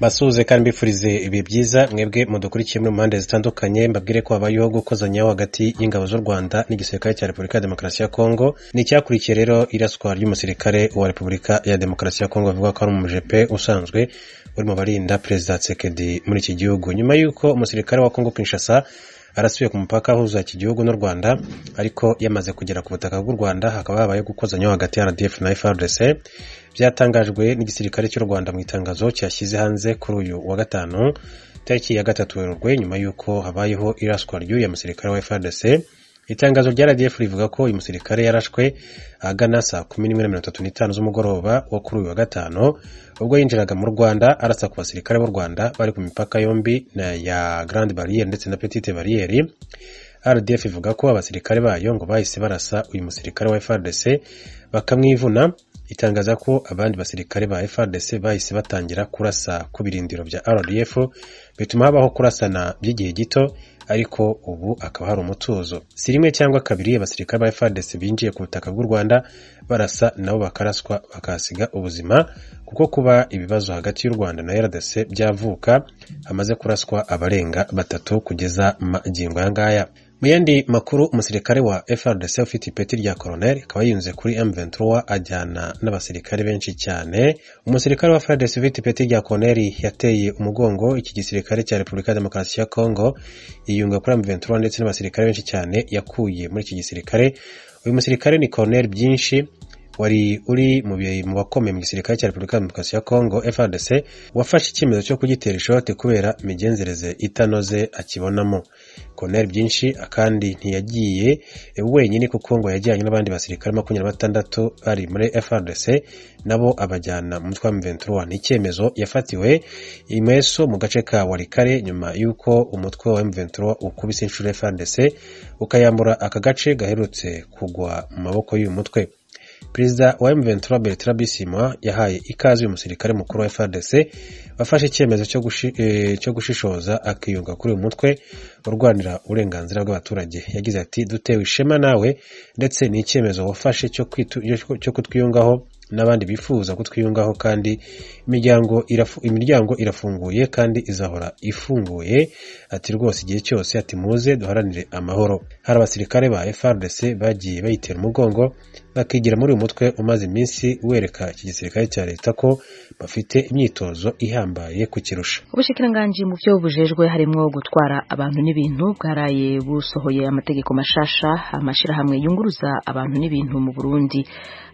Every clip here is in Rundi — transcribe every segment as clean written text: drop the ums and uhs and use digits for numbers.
Basuhuze kandi mbifurize ibi byiza mwebwe mudukurikiye mu mpande zitandukanye, mbabwire ko habayeho gukozanyaho hagati y'ingabo z'u Rwanda n'igisirikare cya Repubulika ya Demokarasi ya Kongo. Ni icyakurikiye rero iraswa ry'umusirikare wa Repubulika ya Demokarasi ya Kongo bavuga ko ari umujepe usanzwe uri mu barinda Perezida Tshisekedi muri iki gihugu, nyuma y'uko umusirikare wa Kongo Kinshasa arasubiye ku mupaka uhuza iki gihugu n'u Rwanda, ariko yamaze kugera ku butaka bw'u Rwanda hakaba habaye gukozanyaho hagati ya RDF na FARDC. Byatangajwe n'igisirikare cy'u Rwanda mu itangazo cyashyize hanze kuri uyu wa gatanu tariki ya 3 Werurwe, nyuma y'uko habayeho iraswa ry'uyu musirikare wa FARDC. Itangazo rya RDF rivuga ko uyu musirikare yarashwe agana saa 11:35 z'umugoroba wo kuri uyu wa gatanu, ubwo yinjiraga mu Rwanda arasa ku basirikare b'u Rwanda bari ku mipaka yombi ya Grande Barriere ndetse na Petite Barriere. RDF ivuga ko abasirikare bayo ngo bahise barasa uyu musirikare wa FARDC bakamwivuna. Itangaza ko abandi basirikare ba FARDC bahise batangira kurasa ku birindiro bya RDF, bituma habaho kurasana by'igihe gito, ariko ubu akaba hari umutuzo. Si rimwe cyangwa kabiri abasirikare ba FARDC binjiye ku butaka bw'u Rwanda barasa nabo bakaraswa bakasiga ubuzima, kuko kuba ibibazo hagati y'u Rwanda na RDC byavuka hamaze kuraswa abarenga 3 kugeza magingo yangaya. Mu yandi makuru, umusirikare wa FARDC ufite ipeti rya colonel akaba yunze kuri M23 ajyana n'abasirikare benshi cyane. Umusirikare wa FARDC ufite ipeti rya colonel yateye umugongo iki gisirikare cya Repubulika ya Demokarasi ya Kongo, yiyunga kuri M23 ndetse n'abasirikare benshi cyane yakuye muri iki gisirikare. Uyu musirikare ni Colonel Byinshi, wari uri mu bakomeye mu gisirikare cya Repubulika ya Demokarasi ya Kongo FARDC, wafashe icyemezo cyo kugitera ishote kubera imigenzereze itanoze akibonamo. Colonel Byinshi kandi ntiyagiye wenyine, kuko ngo yajyanye n'abandi basirikare 26 bari muri FARDC nabo abajyana mu mutwe wa M23. Ni icyemezo yafatiwe imeso mu gace ka Walikare nyuma y'uko umutwe wa M23 ukubise inshuro FARDC ukayambura aka gace gaherutse kugwa mu maboko y'uyu mutwe. Perezida wa M23 Bertrand Bisimwa yahaye ikaze uyu musirikare mukuru wa FARDC wafashe icyemezo cyo gushishoza akiyunga kuri uyu mutwe urwanira uburenganzira bw'abaturage. Yagize ati, dutewe ishema nawe, ndetse ni icyemezo wafashe cyo kutwiyungaho n'abandi bifuza kutwiyungaho, kandi imiryango irafunguye kandi izahora ifunguye. Ati rwose igihe cyose, ati muze duharanire amahoro. Hari abasirikare ba FARDC bagiye bayitera umugongo bakigira muri uyu mutwe umaze iminsi wereka iki gisirikare cya leta ko bafite imyitozo ihambaye kukirusha. Ubushikiranganje mu byo bujejwe harimo gutwara abantu n'ibintu bwaraye busohoye amategeko mashasha amashirahamwe yunguruza abantu n'ibintu mu Burundi.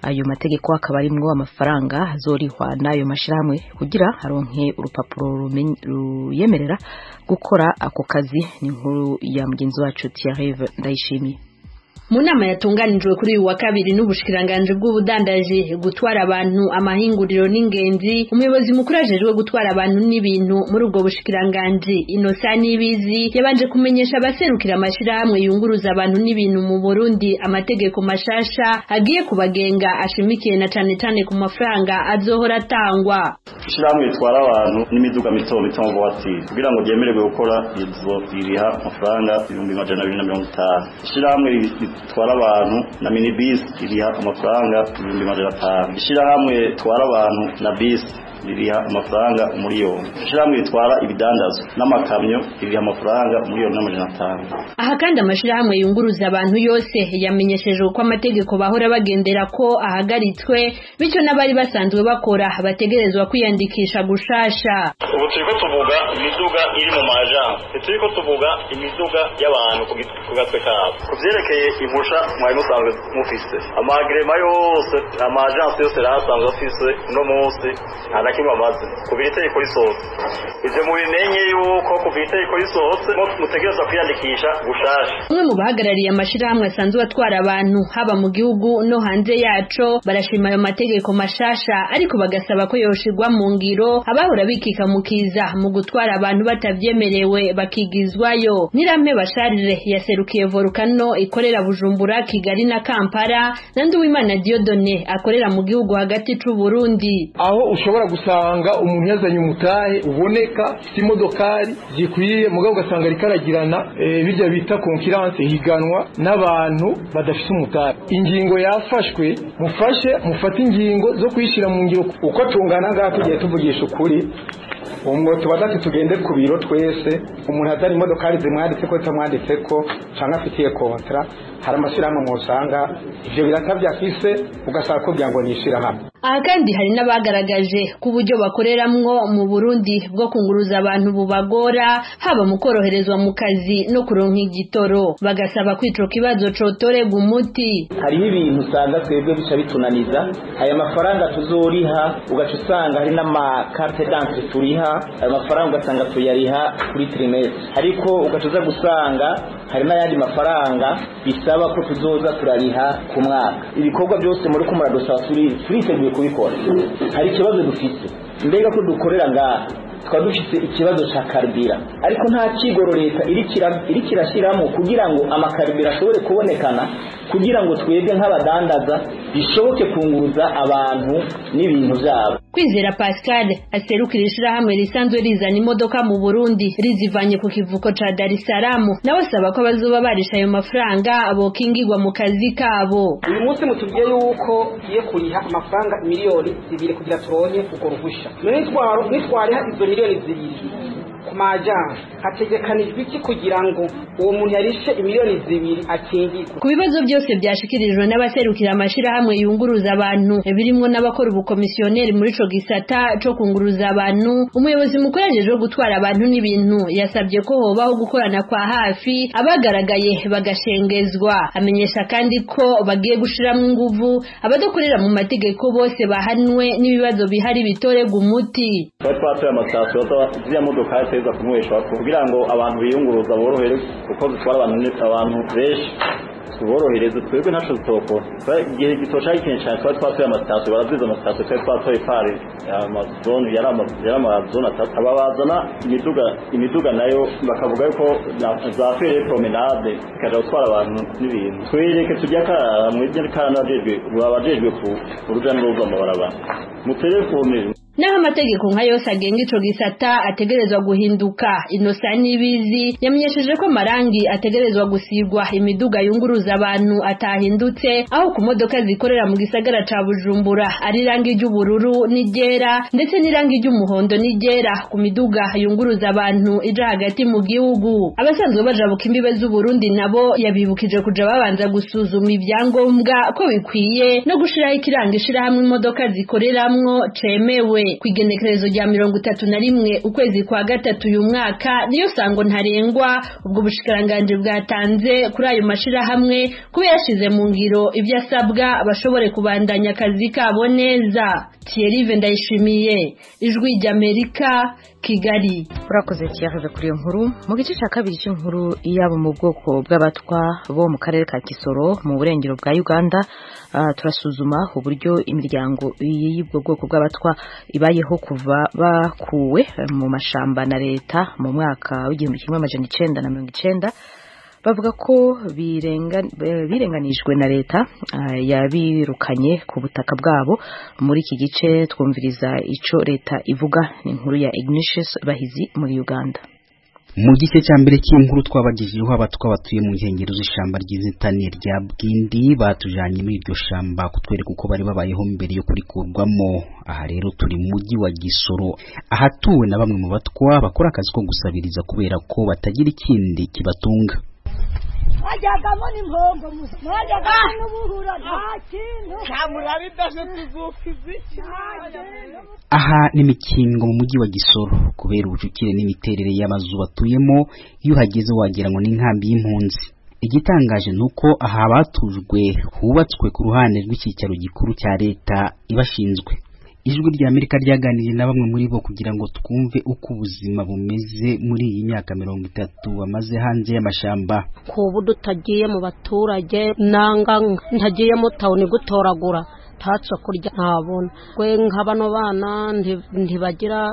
Ayo mategeko akaba arimwo amafaranga azorihwa n'ayo mashirahamwe kugira haronke urupapuro ruyemerera gukora ako kazi. Ni inkuru ya mugenzi wacu Thierry Ndayishimiye. Mu nama yatunganijwe kuri uyu wa kabiri n'ubushikiranganje bw'ubudandaji gutwara abantu amahinguriro n'ingenzi, umuyobozi mukuru ajejwe gutwara abantu n'ibintu muri ubwo bushikiranganje Innocent Nibizi yabanje kumenyesha abaserukira amashirahamwe yunguruza abantu n'ibintu mu Burundi amategeko mashasha agiye kubagenga ashimikiye na cane ku mafaranga azohora atangwa. Ishirahamwe itwara abantu n'imiduga mito ngo wati kugira ngo ryemererwe gukora izo iriha amafaranga 250. Ishirahamwe twara abantu na minibus iriha amafaranga 250. Ishirahamwe twara abantu na bus iriha amafaranga umuriyoni. Ishirahamwe twara ibidandazo n'amakamyo iriha amafaranga umuriyoni n'500. Aha kandi amashirahamwe yunguruza abantu yose yamenyesheje uko amategeko bahora bagendera ko ahagaritswe, bityo n'abari basanzwe bakora bategerezwa kwiyandikisha gushasha. Ubu turiko tuvuga imiduga iri mu majambo, turiko tuvuga imiduga y'abantu ku gatwe kabo. Kuvyerekeye impusha mwari musanzwe mufise amagrema yose, amajambo yose rasanzwe afise no munsi nta kimwe amaze kubiteye kuri sose. Ivyo mubimenye yuko kubiteye kuri sose mutegerezwa kwiyandikisha gushasha. Umwe mu bahagarariye amashirahamwe asanzwe atwara abantu haba mu gihugu no hanze yaco barashima ayo mategeko mashasha, ariko bagasaba ko yoshirwa mu ngiro abahora bikikamukiza mu gutwara abantu batavyemerewe bakigizwayo. Nirampe Basharire yaserukiye Volcano ikorera Bujumbura, Kigali na Kampala, na Nduwimana Dieudonné akorera mu gihugu hagati c'u Burundi. Aho ushobora gusanga umuntu yazanye umutahe uboneka imodokari zikwiye, mugabo ugasanga rikaragirana bijya bita concurrence, higanwa n'abantu badafite umutahe. Ingingo yafashwe mufate ingingo zo kwishira mu ngiro uko tungana ngaho tugiye tuvugisha ukuri. umwo tubaza ati tugende ku biro twese umuntu azana imodokari zimwanditse ko tamwanditse ko cyangwa afitiye kontra hari amashyirahamwe musanga ivyo biratabya afise ugasaba ko byango nishira hamwe. Aha kandi hari n'abagaragaje ku buryo bakoreramwo mu Burundi bwo kunguruza abantu bubagora haba mu koroherezwa mu kazi no kuronka igitoro bagasaba kwica kibazo cotorega umuti. Hariho ibintu usanga twebwe bica bitunaniza aya mafaranga tuzoriha ugaca usanga hari n'amakarte d'entrée turiha aya mafaranga ugasanga tuyariha kuri trimestre ariko ugacuza gusanga hari n'ayandi mafaranga bisaba ko tuzoza turariha ku mwaka. Ibikorwa byose muri ko muradusaba turiteguye kubikora. Hari ikibazo dufite mbega ko dukorera ngaha twadufite ikibazo ca karibira ariko nta kigoro leta iri kirashiramo kugira ngo amakaribira ashobore kubonekana kugira ngo twebwe nk'abadandaza bishoboke kunguruza abantu n'ibintu byabo. Kwizera Pascal aserukira ishirahamwe risanzwe rizana imodoka mu Burundi rizivanye ku kivuko ca Dar es Salaam nawe asaba ko bazoba barisha ayo mafaranga abokingirwa mu kazi kabo. Uyu munsi mutubwiye yuko iye kuriha amafaranga miliyoni 2 kugira turonye uko ruhusha nitwariha izo miliyoni 2 kumajana hategekanijwe iki kugira ngo uwo muntu yarishe miliyoni 2 akingirwe. Ku bibazo byose byashikirijwe n'abaserukira amashirahamwe yunguruza abantu birimo n'abakora ubukomisiyoneri muri ico gisata co kunguruza abantu, umuyobozi mukuru yajeje gutwara abantu n'ibintu yasabye ko hobaho gukorana kwa hafi abagaragaye bagashengezwa. Amenyesha kandi ko bagiye gushiramo inguvu abadokorera mu mategeko bose bahanwe n'ibibazo bihari bitorega umuti. Twatwaye amasitasiyo z'ya modoka teza kumwesha kugira ngo abantu biyunguruza borohere kuko bitwara abantu benshi borohereze twebwe ntaco zitokora igihe gitosha ikintu cyane twatwaye amasitasiyo baraziza amasitasiyo twatwaye pare amazone yari amazone atatu ababazana imiduga nayo bakavuga yuko za fere promenade ikaja gutwara abantu n'ibintu twireke tujya mw'ibyo kanajejwe babajejwe ku uruja n'uruza mu barabara mu telefone. Naho amategeko nka yose agenga ico gisata ategerezwa guhinduka. Innocent Nibizi yamenyesheje ko marangi ategerezwa gusigwa imiduga yunguruza abantu atahindutse aho ku modoka zikorera mu gisagara ca Bujumbura ari rangi ry'ubururu n'igera ndetse n'irangi ry'umuhondo n'igera ku miduga yunguruza abantu ija hagati mu gihugu. Abasanzwe bajabuka imbibe z'u Burundi nabo yabibukije kuja babanza gusuzuma ibyangombwa ko bikwiye no gushiraho ikiranga ishirahamwe imodoka zikoreramwo cemewe. Kwigenekerezo rya 31 ukwezi kwa gatatu uyu mwaka niyo sango ntarengwa ubwo bushikiranganje bwatanze kuri ayo mashirahamwe kuba yashize mu ngiro ibyo asabwa bashobore kubandanya akazi kabo neza. Thierry Ndayishimiye, Ijwi ry'Amerika, Kigali. Urakoze Thierry kuri iyo nkuru. Mu gice cya kabiri cy'inkuru yabo mu bwoko bw'abatwa bo mu karere ka Kisoro mu burengero bwa Uganda, turasuzuma uburyo imiryango y'ubwo bwoko bw'abatwa ibayeho kuva bakuwe mu mashamba na leta mu mwaka w'1990. bavuga ko birenganijwe na leta yabirukanye ku butaka bwabo. Muri iki gice twumviriza ico leta ivuga. Ni inkuru ya Ignatius Bahizi muri Uganda. Mu gice cya mbere cy'inkuru twabagejejeho abatwa batuye mu nkengero z'ishamba ry'inzitane rya Bwindi batujanye muri iryo shamba kutwereka uko bari babayeho mbere yo kurikurwamo. Aha rero turi mu mujyi wa Gisoro ahatuwe na bamwe mu batwa bakora akazi ko gusabiriza kubera ko batagira ikindi kibatunga. Ajagamo n'impombo musa ajagamo n'ubuhura nta kintu cyamurabidashe tuzukizi. Aha ni Mikingo mu mujyi wa Gisoro kubera ubucukire n'imiterere y'amazu batuyemo iyo hageze wagira ngo n'inkambi y'impunzi. Igitangaje nuko aha batujwe hubatswe ku ruhande rw'icyicaro gikuru cya leta ibashinzwe. Ijwi rya Amerika ryaganiriye na bamwe muri bo kugira ngo twumve uko ubuzima bumeze muri iyi myaka 30 bamaze hanze y'amashamba. Kubu dutagiye mu baturage nanga ntagiye mu town gutoragura tatso kurya ntabona kwe nk'abano bana ntibagira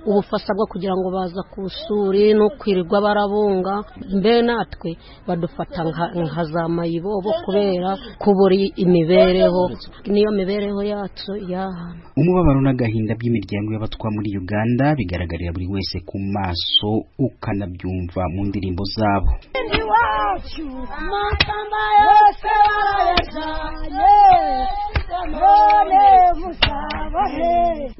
ubufasha bwo kugira ngo baza kusuri no kwirirwa barabunga mbe natwe badufata nka za mayibobo kubera kuburi imibereho niyo mibereho yacu yahana. Umubabaro n'agahinda by'imiryango y'abatwa muri Uganda bigaragarira buri wese ku maso ukanabyumva mu ndirimbo zabo.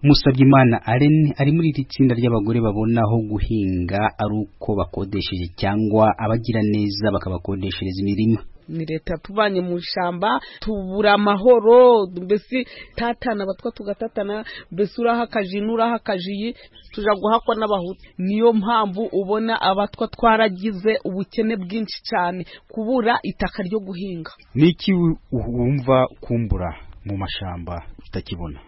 Musabyimana Allen ari muri iri tsinda ry'abagore babona aho guhinga ari uko bakodesheje cyangwa abagira neza bakabakodeshereza imirima. Ni leta tubanye mu shamba tubura amahoro, mbese tatana batwa tugatatana, mbese urahakaje n'urahakaje tuja guhakwa n'abahutu. Niyo mpamvu ubona abatwa twaragize ubukene bwinshi cyane, kubura itaka ryo guhinga. Niki wumva kumbura mu mashamba tutakibona?